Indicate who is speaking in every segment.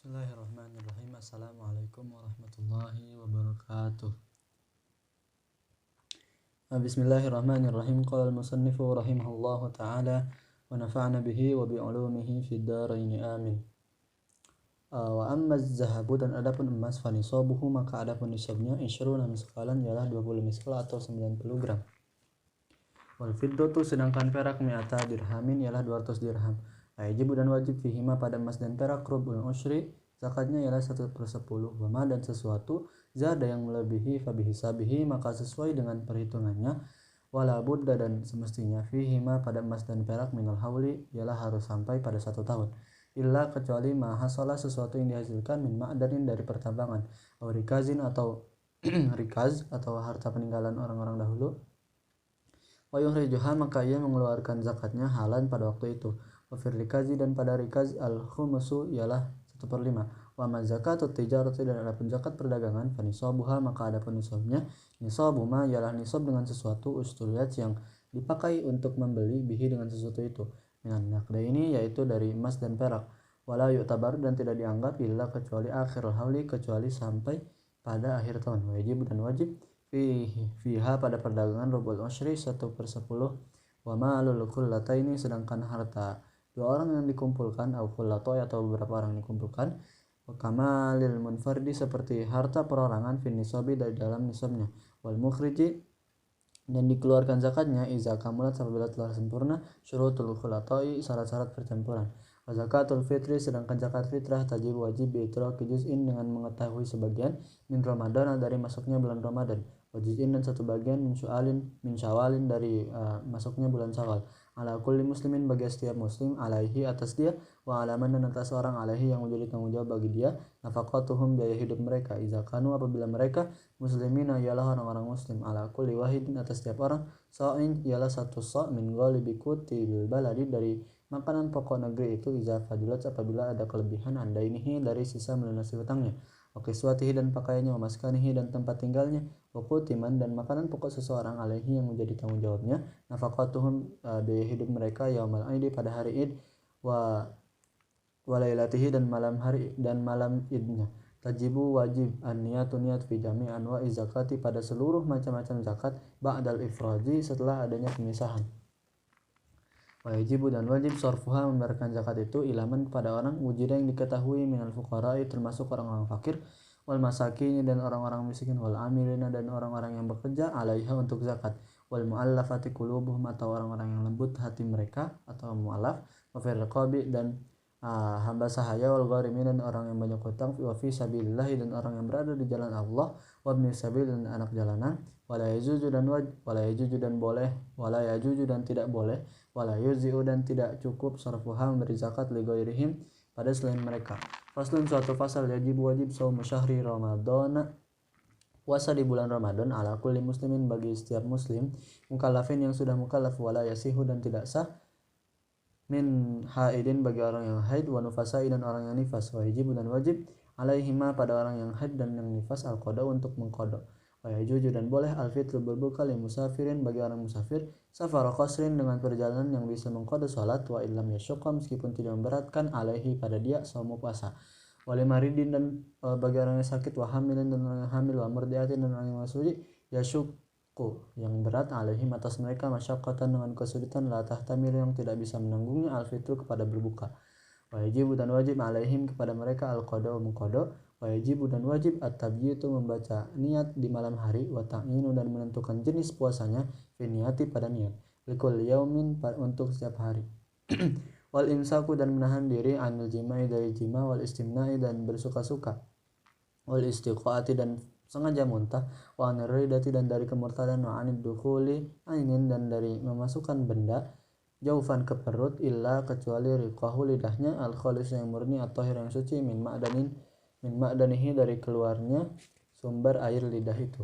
Speaker 1: Bismillahirrahmanirrahim. Assalamualaikum warahmatullahi wabarakatuh. Bismillahirrahmanirrahim. Qala al-musannifu rahimahullahu ta'ala wa nafa'na bihi wa bi'ulumihi fid dharain amin. Wa amma az-zahabu, dan adapun emas, fa nisabuhu, maka adapun nisabnya 20 miskalan ialah 20 miskal atau 90 gram. Wal fiddatu, sedangkan perak mi'ata dirhamin ialah 200 dirham. Wajib dan wajib fihima, pada emas dan perak, rubul usyri, zakatnya ialah 1/10. Wama, dan sesuatu zada yang melebihi fabihisabihi, maka sesuai dengan perhitungannya. Wala budda, dan semestinya fihima, pada emas dan perak, minal hauli, ialah harus sampai pada 1 tahun. Illa, kecuali mahasalah, sesuatu yang dihasilkan min ma'danin, dari pertambangan, atau rikazin, atau rikaz, atau harta peninggalan orang-orang dahulu. Wa yuhrijuha, maka ia mengeluarkan zakatnya halan pada waktu itu. Wa fir rikazi, dan pada rikaz al-khumusu ialah 1/5. Wa ma zakatut tijarati, dan adapun zakat perdagangan, fa nisabuha, maka adapun nisabnya, nisabu ma ialah nisab dengan sesuatu, usturiyat yang dipakai untuk membeli, bihi dengan sesuatu itu, minan naqdaini, yaitu dari emas dan perak. Wala yu'tabar, dan tidak dianggap, illa kecuali akhirul hauli, kecuali sampai pada akhir tahun. Wajib dan wajib fiha, pada perdagangan, rubul usyri, 1/10. Wa ma'alul kullataini, sedangkan harta dua orang yang dikumpulkan, au kullatoi, atau beberapa orang dikumpulkan, kamalil munfardi, seperti harta perorangan, fin nisabi, dari dalam nisabnya. Wal mukhriji, dan dikeluarkan zakatnya, iza kamulat, apabila telah sempurna, syurutul kullatoi, syarat-syarat percampuran. Wa zakatul fitri, sedangkan zakat fitrah, tajib wajib bi'itraqi juz'in, dengan mengetahui sebagian, min Ramadan, dari masuknya bulan Ramadan. Wa juz'in, dan satu bagian, min syawalin, dari masuknya bulan Syawal. Ala kulli muslimin, bagi setiap muslim, alaihi, atas dia, wa alaman, dan atas orang, alaihi, yang menjadi tanggung jawab bagi dia, nafaqatuhum, biaya hidup mereka, iza kanu, apabila mereka muslimina, ialah orang-orang muslim, ala kulli wahidin, atas setiap orang, sa'in, ialah 1 sa' min ghalibi kutibil baladi, dari makanan pokok negeri itu, iza fadilat, apabila ada kelebihan, andainihi, dari sisa melunasi hutangnya. Wa kiswatihi, dan pakaiannya, wa maskanihi, dan tempat tinggalnya, wa qutiman, dan makanan pokok seseorang, alaihi, yang menjadi tanggung jawabnya, nafaqatuhum, biaya hidup mereka, yaumal aidi, pada hari id, wa walailatihi, dan malam idnya. Tajibu, wajib, an-niyatu, niat, fi jami' anwa'i zakati, pada seluruh macam-macam zakat, ba'dal ifraji, setelah adanya pemisahan. Wajib dan wajib sorfuha, membayarkan zakat itu, ilaman, kepada orang, wujida, yang diketahui, minal fuqara'i, termasuk orang-orang fakir, wal masakin, dan orang-orang miskin, wal amilina, dan orang-orang yang bekerja, alaiha, untuk zakat, wal mu'allafati qulubuhum, atau orang-orang yang lembut hati mereka, atau mu'allaf, wa fir riqabi, dan hamba sahaya, wal gharimin, dan orang yang banyak hutang, wa fi sabilillah, dan orang yang berada di jalan Allah, wa ibnis sabil, dan anak jalanan, wala yajuju, dan boleh, wala yajuju, dan tidak boleh, wala yuzi'u, dan tidak cukup, sarfuha, memberi zakat, li ghairihim, pada selain mereka. Faslun, suatu fasal, wajib saumu syahri Ramadan, puasa di bulan Ramadan, ala kulli muslimin, bagi setiap muslim, mukallafin, yang sudah mukallaf, wala yasihu, dan tidak sah, min haidin, bagi orang yang haid, wa nufasai, dan orang yang nifas. Wajib dan wajib alaihima, pada orang yang haid dan yang nifas, al-qada, untuk mengqada. Wa yajuju, dan boleh, al-fitru, berbuka, li musafirin, bagi orang musafir, safar qasrin, dengan perjalanan yang bisa mengqada salat, wa illam yasyqa, meskipun tidak memberatkan, alaihi, pada dia, saumu, puasa. Wa limaridin, dan bagi orang yang sakit, wa hamilin, dan orang yang hamil, wa murdiatin, dan orang yang masudi, yasyuqu, yang berat, alaihim, atas mereka, masyaqqatan, dengan kesulitan, la tahtamil, yang tidak bisa menanggungnya, al-fitru, kepada berbuka. Wajib dan wajib alaihim, kepada mereka, al-qada, mengqada. Wajib dan wajib at-tabyitu, membaca niat di malam hari, wa ta'yinu, dan menentukan jenis puasanya, fi niyati, pada niat, likul yaumin, untuk setiap hari. Wal imsaku, dan menahan diri, anil jima'i, dari jima, wal istimna'i, dan bersuka-suka, wal istiqaati, dan sengaja muntah, wa aniridati, dan dari kemurtadan, wa anid dukhuli ainin, dan dari memasukkan benda jaufan, ke perut, illa, kecuali riqahu, lidahnya, al-khalis, yang murni, at-tahir, yang suci, min ma'danihi, dari keluarnya sumber air lidah itu.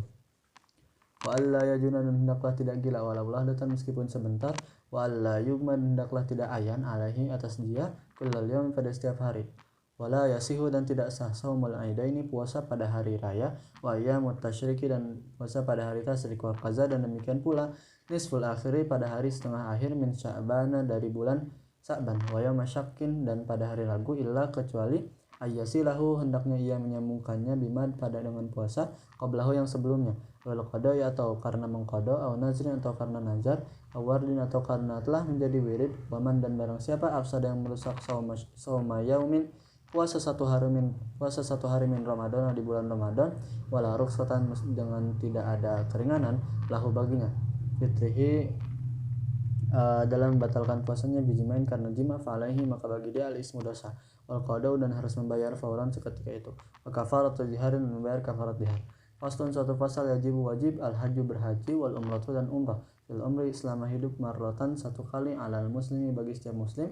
Speaker 1: Wa alla yajuna, dan hendaklah tidak gila, walau lahdatan, meskipun sebentar, wa alla yugman, hendaklah tidak ayan, alaihi, atas dia, kullal yaum, pada setiap hari. Wala yasihu, dan tidak sah, saumul aidaini, puasa pada hari raya, wa ayyamut tasyriki, dan puasa pada hari tasyrik, wa qaza, dan demikian pula nisful akhiri, pada hari setengah akhir, min sya'bana, dari bulan Sa'ban, wa yaum masyakin, dan pada hari Rabu, illa, kecuali ayyasilahu hendaknya ia menyambungkannya bima pada dengan puasa qablahu yang sebelumnya, wal qada'i atau karena mengqada, au nazrin atau karena nazar, au wardin atau karena telah menjadi wirid, waman dan barang siapa afsada yang merusak sauma yaumin puasa satu hari min Ramadan di bulan Ramadan, wala rukhsatan dengan tidak ada keringanan lahu baginya fitrihi dalam membatalkan puasanya bijimain karena jima, fa'alaihi maka bagi dia al-ismu dosa, wal qadau dan harus membayar fauran seketika itu, wa kafaratu ziharin dan membayar kafarat zihar. Faslun suatu pasal wajib al-hajju berhaji, wal umratu dan umrah, fil umri selama hidup marratan satu kali, alal muslimi bagi setiap muslim,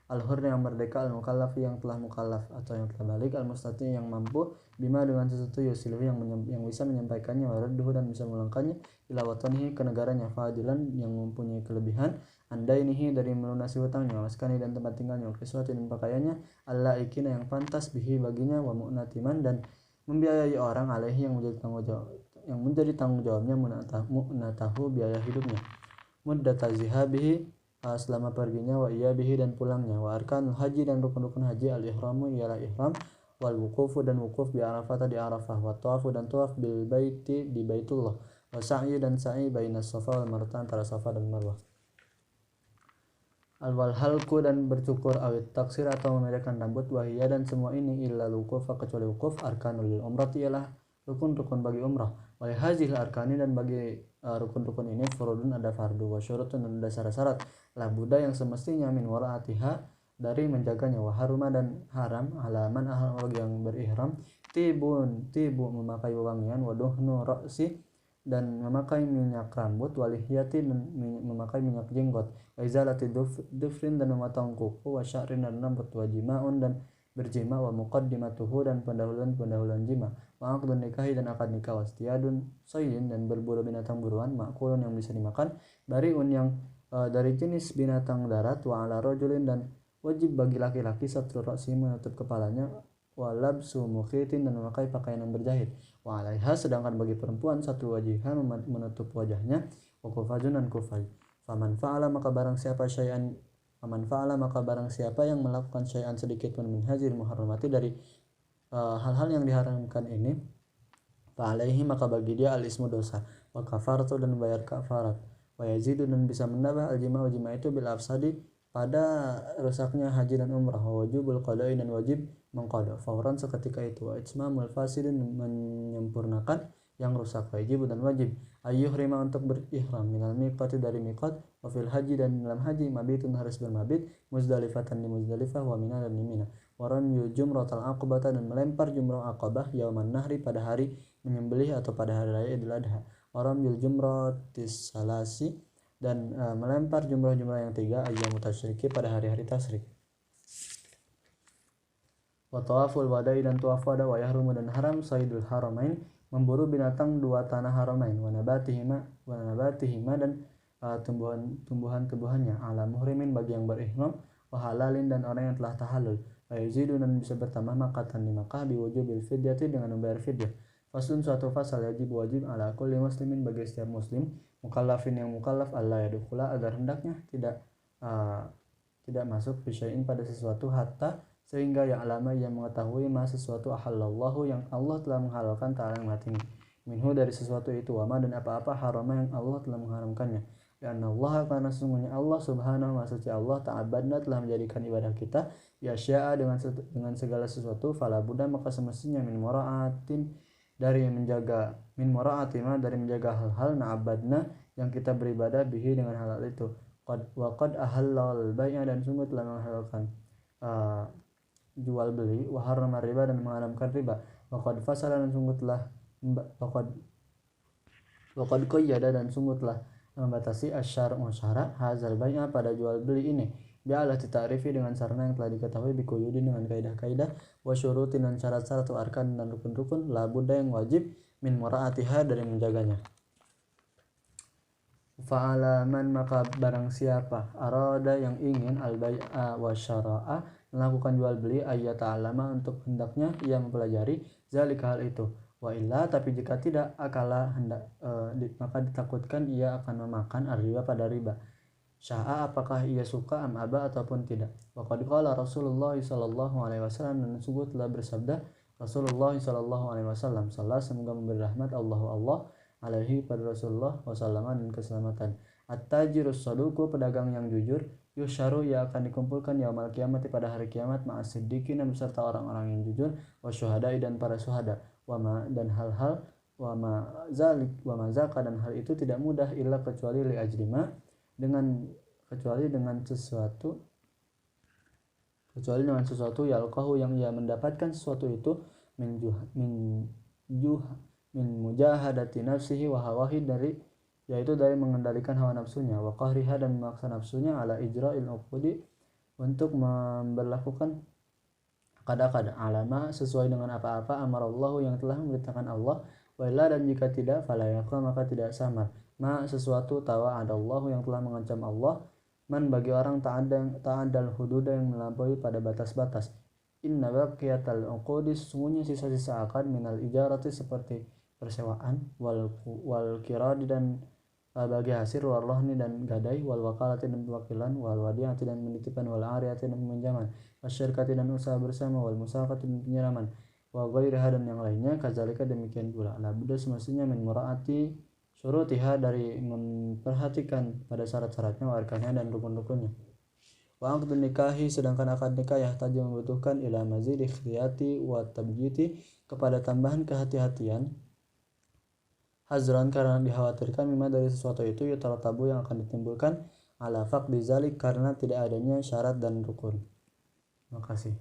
Speaker 1: al-hurri yang merdeka, al-mukallafi yang telah mukallaf atau yang telah balik, al-mustati yang mampu, bima dengan sesuatu yusiluhu yang bisa menyampaikannya, waradduhu dan bisa mengulangkannya, ila watanihi ke negaranya, fadilan yang mempunyai kelebihan, andainihi dari melunasi hutangnya, maskani dan tempat tinggalnya, kiswati dan pakaiannya, allaikina yang pantas bihi baginya, wa mu'natiman dan membiayai orang alaihi yang menjadi tanggung jawabnya, munatahu biaya hidupnya, muddata zihabihi selama perginya, wa iyabihi dan pulangnya, wa arkanul haji dan rukun-rukun haji, al-ihramu ialah ihram, wal wuqufu dan wukuf bi Arafah di Arafah, wa tawafu dan tawaf bil baiti di Baitullah, wa sa'yi dan sa'i bainas Safa wal Marwa antara Safa dan Marwah, al-wal halku dan bercukur, awit taksir atau memedahkan rambut, wahiyya dan semua ini illa wukuf kecuali wukuf, arkanul lil umrati ialah rukun-rukun bagi umrah, wa hazil arkani dan bagi rukun-rukun ini furudun ada fardu, wa syurutun dan ada syarat-syarat, la buddha yang semestinya min waraatiha dari menjaganya, wa haruma dan haram halaman bagi yang berihram, tibu memakai wangian, wa duhnu ra'si dan memakai minyak rambut, walihiyati dan memakai minyak jenggot, wa izalati dufrin dan memotong kuku, wa sya'rin dan rambut, wa jima'un dan berjima, wa muqaddimatuhu dan pendahuluan jima, wa aqdun nikahi dan akad nikah, wa istiyadun saydin dan berburu binatang buruan, ma'kulun yang bisa dimakan, bariun yang dari jenis binatang darat, wa ala rajulin dan wajib bagi laki-laki satru ra'si menutup kepalanya, wa labsu mukhitin dan memakai pakaian yang berjahit, wa alaiha sedangkan bagi perempuan satu wajihan menutup wajahnya, wa kufajun dan kufaj. Faman fa'ala maka barang siapa yang melakukan syai'an sedikit pun min hazil muharramati dari hal-hal yang diharamkan ini, fa'alaihi maka bagi dia al-ismu dosa, wa kafaratu dan bayar kafarat, wa yazidu dan bisa menambah al-jima itu bil afsadi pada rusaknya haji dan umrah, wa wajibul qada'i dan wajib mengqada fauran seketika itu, wa itmamul fasidin menyempurnakan yang rusak, wajib dan wajib ayyuhrima untuk berihram minal miqati dari miqat, wa fil haji dan dalam haji mabitun harus bermabit, muzdalifatan di Muzdalifah, wa mina dan di Mina, wa ramyu jumratal aqabah dan melempar jumrah aqabah yauman nahri pada hari menyembelih atau pada hari raya Idul Adha, wa ramyul jumratis salasi dan melempar jumrah-jumrah yang 3 ayyamut tasyriki pada hari-hari tasyrik, wa tawaful wada'i dan tawaf wada, wa yahrumu dan haram saydul haramain memburu binatang dua tanah haramain, wa nabatihima dan tumbuhan-tumbuhannya, ala muhrimin bagi yang berihram, wa halalin dan orang yang telah tahallul, wa yazidu dan bisa bertambah makatan di Makkah biwujubil fidyati dengan membayar fidyah. Faslun suatu fasal wajib ala kulli muslimin bagi setiap muslim, mukallafin yang mukallaf, Allah yadkhula agar hendaknya tidak masuk bisyai'in pada sesuatu, hatta sehingga ya alama yang mengetahui sesuatu ahallallahu yang Allah telah menghalalkan ta'ala yang maha tinggi, minhu dari sesuatu itu, wama dan apa-apa harama yang Allah telah mengharamkannya, ya Allah karena sesungguhnya Allah subhanahu wa ta'ala Allah ta'abadna telah menjadikan ibadah kita ya sya'a dengan segala sesuatu, fala buddha maka semestinya min mura'atin dari menjaga hal-hal na'abadna yang kita beribadah bihi dengan halal itu, qad ahallal bai'a dan sungguh telah menghalalkan jual beli, wa harrama riba dan mengharamkan riba, wa qad fasala dan sungguh telah wa qad qayyada dan sungguh telah membatasi asyar'u syara hazal bai'a pada jual beli ini, bi'ala ta'rifi dengan sarana yang telah diketahui, bikuyudin dengan kaidah-kaidah, wa syurutin dan syarat-syarat, wa arkan dan rukun-rukun, la budda yang wajib min mura'atiha dari menjaganya. Fa'alaman maka barang siapa arada yang ingin al-bai'a wa syara'a melakukan jual beli, ayyata alama untuk hendaknya ia mempelajari zalika hal itu, wa illa tapi jika tidak akala maka ditakutkan ia akan memakan riba pada riba, sya'a apakah ia suka am aba ataupun tidak. Wa qad qala Rasulullah sallallahu alaihi wasallam, dan sungguh telah bersabda Rasulullah sallallahu alaihi wasallam, salah semoga memberi rahmat Allah alaihi pada Rasulullah wasallam dan keselamatan. At-tajirus saduku, pedagang yang jujur, yusyaru, ia akan dikumpulkan yaumal kiamat pada hari kiamat ma'as siddiqin beserta orang-orang yang jujur, wasyuhada'i dan para syuhada, wama dan hal-hal wama zalik wama zaka dan hal itu tidak mudah illa kecuali li ajrima dengan sesuatu yalqahu yang ia mendapatkan sesuatu itu min mujahadati nafsihi wa hawahi, yaitu dari mengendalikan hawa nafsunya, wa qahriha dan memaksa nafsunya, ala ijra'il uqudi untuk memberlakukan akad-akad, alama sesuai dengan apa-apa, amarallahu yang telah memerintahkan Allah, wa illa dan jika tidak, fala yaqa maka tidak samar, ma sesuatu tawa'adallahu yang telah mengancam Allah, man bagi orang ta'adal hududa yang melampaui pada batas-batas. Inna baqiyatal uqudi, sesungguhnya sisa-sisa akad, minal ijarati seperti persewaan, wal kiradi dan bagi hasil, wal rohni dan gadai, wal wakalati dan pewakilan, wal wadiati dan menitipkan, wal ariati dan peminjaman, wasyirkati dan usaha bersama, wal musaqati dan penyiraman, wa ghairiha dan yang lainnya, kadzalika demikian pula. La budda semestinya min muraati syurutiha, dari memperhatikan pada syarat-syaratnya, wa arkannya dan rukun-rukunnya. Wa aqdun nikahi, sedangkan akad nikah yahtaji membutuhkan ila mazid ikhtiyati wa tabjiti, kepada tambahan kehati-hatian, hazran karena dikhawatirkan, mimma dari sesuatu itu, yutaratabu yang akan ditimbulkan, ala faqdi zalik karena tidak adanya syarat dan rukun. Terima kasih.